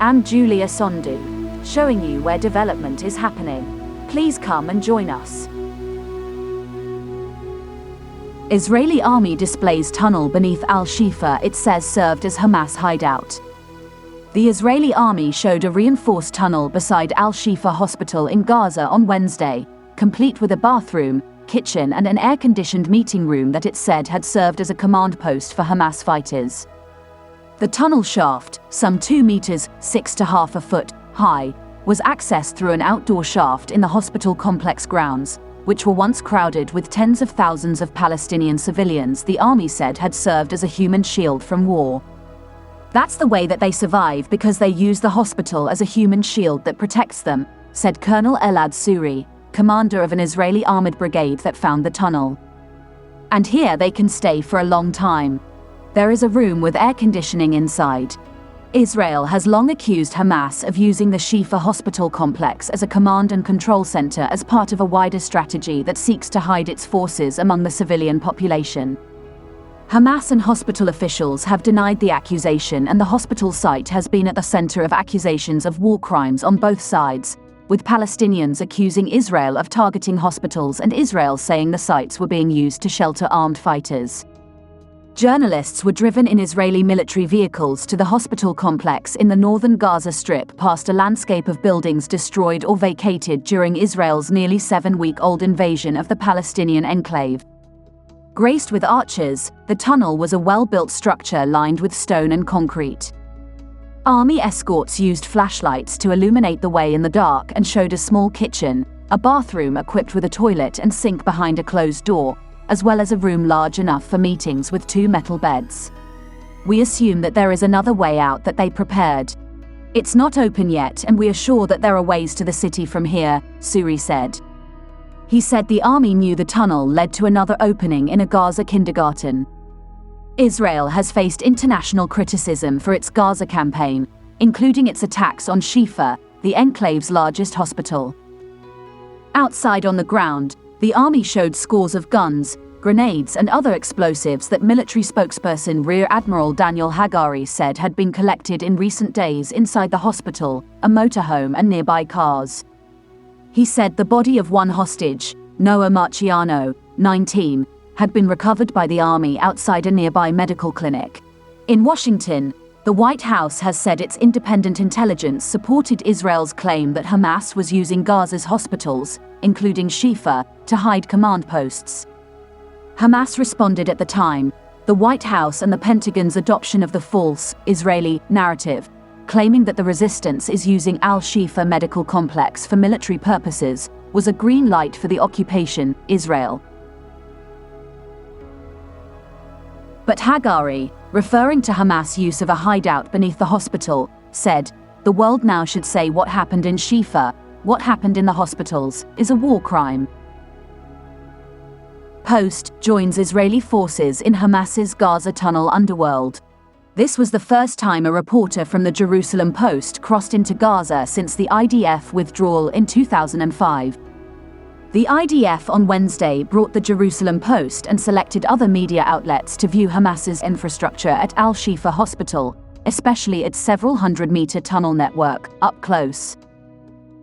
I'm Julia Sondu, showing you where development is happening. Please come and join us. Israeli army displays tunnel beneath Al-Shifa it says served as Hamas hideout. The Israeli army showed a reinforced tunnel beside Al-Shifa hospital in Gaza on Wednesday, complete with a bathroom, kitchen and an air-conditioned meeting room that it said had served as a command post for Hamas fighters. The tunnel shaft, some 2 meters (6.5 foot) high, was accessed through an outdoor shaft in the hospital complex grounds, which were once crowded with tens of thousands of Palestinian civilians the army said had served as a human shield from war. That's the way that they survive because they use the hospital as a human shield that protects them, said Colonel Elad Suri, commander of an Israeli armored brigade that found the tunnel. And here they can stay for a long time. There is a room with air conditioning inside. Israel has long accused Hamas of using the Shifa hospital complex as a command and control center as part of a wider strategy that seeks to hide its forces among the civilian population. Hamas and hospital officials have denied the accusation, and the hospital site has been at the center of accusations of war crimes on both sides, with Palestinians accusing Israel of targeting hospitals and Israel saying the sites were being used to shelter armed fighters. Journalists were driven in Israeli military vehicles to the hospital complex in the northern Gaza Strip past a landscape of buildings destroyed or vacated during Israel's nearly 7-week-old invasion of the Palestinian enclave. Graced with arches, the tunnel was a well-built structure lined with stone and concrete. Army escorts used flashlights to illuminate the way in the dark and showed a small kitchen, a bathroom equipped with a toilet and sink behind a closed door, as well as a room large enough for meetings with 2 metal beds. We assume that there is another way out that they prepared. It's not open yet, and we are sure that there are ways to the city from here, Suri said. He said the army knew the tunnel led to another opening in a Gaza kindergarten. Israel has faced international criticism for its Gaza campaign, including its attacks on Shifa, the enclave's largest hospital. Outside on the ground, the army showed scores of guns, grenades and other explosives that military spokesperson Rear Admiral Daniel Hagari said had been collected in recent days inside the hospital, a motorhome and nearby cars. He said the body of one hostage, Noah Marciano, 19, had been recovered by the army outside a nearby medical clinic. In Washington, the White House has said its independent intelligence supported Israel's claim that Hamas was using Gaza's hospitals, including Shifa, to hide command posts. Hamas responded at the time, the White House and the Pentagon's adoption of the false Israeli narrative, claiming that the resistance is using Al-Shifa medical complex for military purposes, was a green light for the occupation, Israel. But Hagari, referring to Hamas' use of a hideout beneath the hospital, said, "The world now should say what happened in Shifa, what happened in the hospitals, is a war crime." Post joins Israeli forces in Hamas's Gaza tunnel underworld. This was the first time a reporter from the Jerusalem Post crossed into Gaza since the IDF withdrawal in 2005. The IDF on Wednesday brought the Jerusalem Post and selected other media outlets to view Hamas's infrastructure at Al-Shifa Hospital, especially its several hundred-meter tunnel network, up close.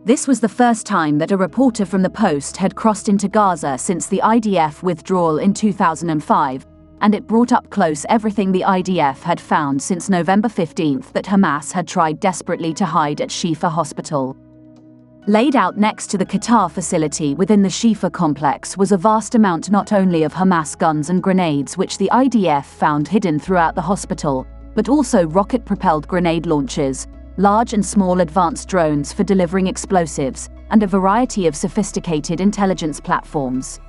This was the first time that a reporter from the Post had crossed into Gaza since the IDF withdrawal in 2005, and it brought up close everything the IDF had found since November 15 that Hamas had tried desperately to hide at Shifa Hospital. Laid out next to the Qatar facility within the Shifa complex was a vast amount not only of Hamas guns and grenades which the IDF found hidden throughout the hospital, but also rocket-propelled grenade launchers, large and small advanced drones for delivering explosives, and a variety of sophisticated intelligence platforms.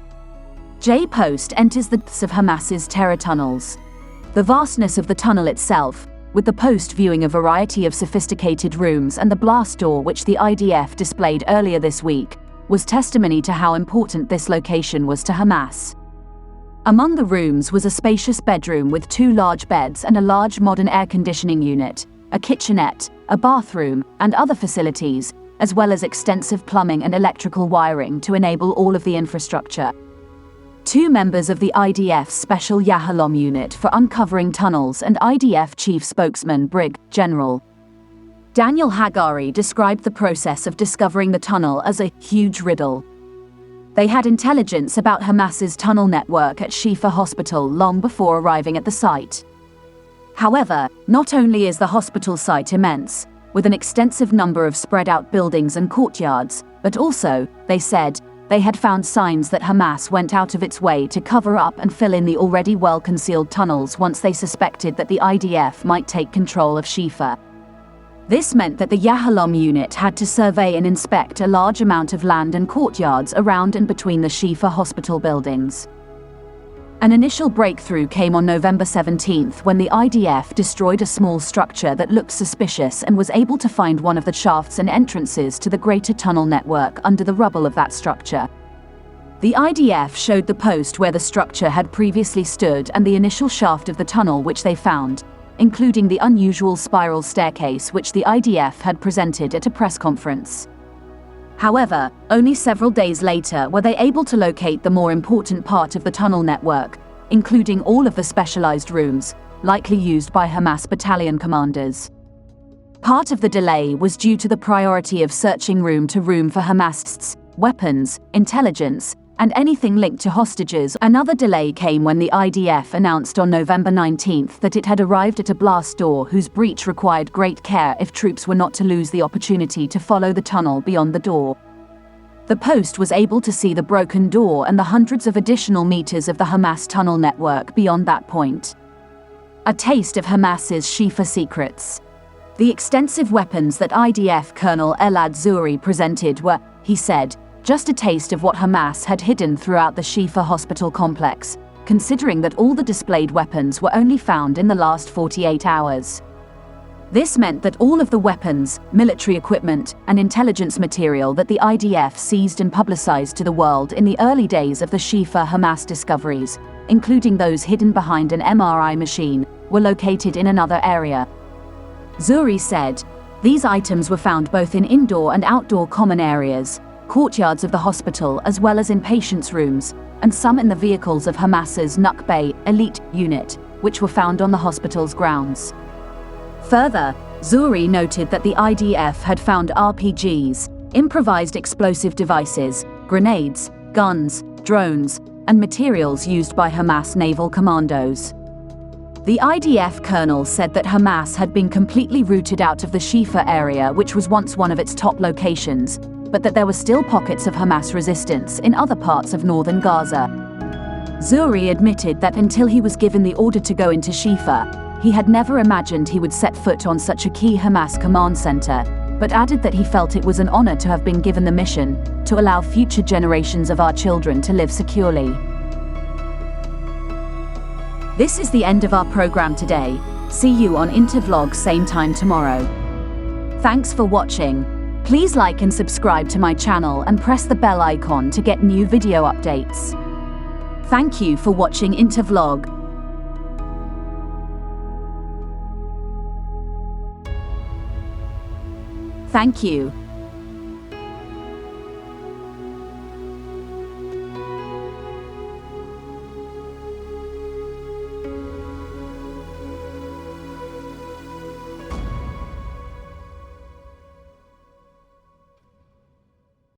J-Post enters the depths of Hamas's terror tunnels. The vastness of the tunnel itself, with the Post viewing a variety of sophisticated rooms and the blast door which the IDF displayed earlier this week, was testimony to how important this location was to Hamas. Among the rooms was a spacious bedroom with 2 large beds and a large modern air conditioning unit, a kitchenette, a bathroom, and other facilities, as well as extensive plumbing and electrical wiring to enable all of the infrastructure. 2 members of the IDF's Special Yahalom Unit for uncovering tunnels and IDF Chief Spokesman Brig. General Daniel Hagari described the process of discovering the tunnel as a huge riddle. They had intelligence about Hamas's tunnel network at Shifa hospital long before arriving at the site. However, not only is the hospital site immense, with an extensive number of spread-out buildings and courtyards, but also, they said, they had found signs that Hamas went out of its way to cover up and fill in the already well-concealed tunnels once they suspected that the IDF might take control of Shifa. This meant that the Yahalom unit had to survey and inspect a large amount of land and courtyards around and between the Shifa hospital buildings. An initial breakthrough came on November 17th when the IDF destroyed a small structure that looked suspicious and was able to find one of the shafts and entrances to the greater tunnel network under the rubble of that structure. The IDF showed the post where the structure had previously stood and the initial shaft of the tunnel which they found, including the unusual spiral staircase which the IDF had presented at a press conference. However, only several days later were they able to locate the more important part of the tunnel network, including all of the specialized rooms, likely used by Hamas battalion commanders. Part of the delay was due to the priority of searching room to room for Hamas's weapons, intelligence, and anything linked to hostages. Another delay came when the IDF announced on November 19th that it had arrived at a blast door whose breach required great care if troops were not to lose the opportunity to follow the tunnel beyond the door. The post was able to see the broken door and the hundreds of additional meters of the Hamas tunnel network beyond that point. A taste of Hamas's Shifa secrets. The extensive weapons that IDF Colonel Elad Zuri presented were, he said, just a taste of what Hamas had hidden throughout the Shifa hospital complex, considering that all the displayed weapons were only found in the last 48 hours. This meant that all of the weapons, military equipment, and intelligence material that the IDF seized and publicized to the world in the early days of the Shifa Hamas discoveries, including those hidden behind an MRI machine, were located in another area. Zuri said, these items were found both in indoor and outdoor common areas, courtyards of the hospital as well as in patients' rooms, and some in the vehicles of Hamas's Nukbay elite unit, which were found on the hospital's grounds. Further, Zuri noted that the IDF had found RPGs, improvised explosive devices, grenades, guns, drones, and materials used by Hamas naval commandos. The IDF colonel said that Hamas had been completely rooted out of the Shifa area, which was once one of its top locations, but that there were still pockets of Hamas resistance in other parts of northern Gaza. Zuri admitted that until he was given the order to go into Shifa, he had never imagined he would set foot on such a key Hamas command center, but added that he felt it was an honor to have been given the mission to allow future generations of our children to live securely. This is the end of our program today. See you on Intervlog same time tomorrow. Thanks for watching. Please like and subscribe to my channel and press the bell icon to get new video updates. Thank you for watching Intervlog. Thank you.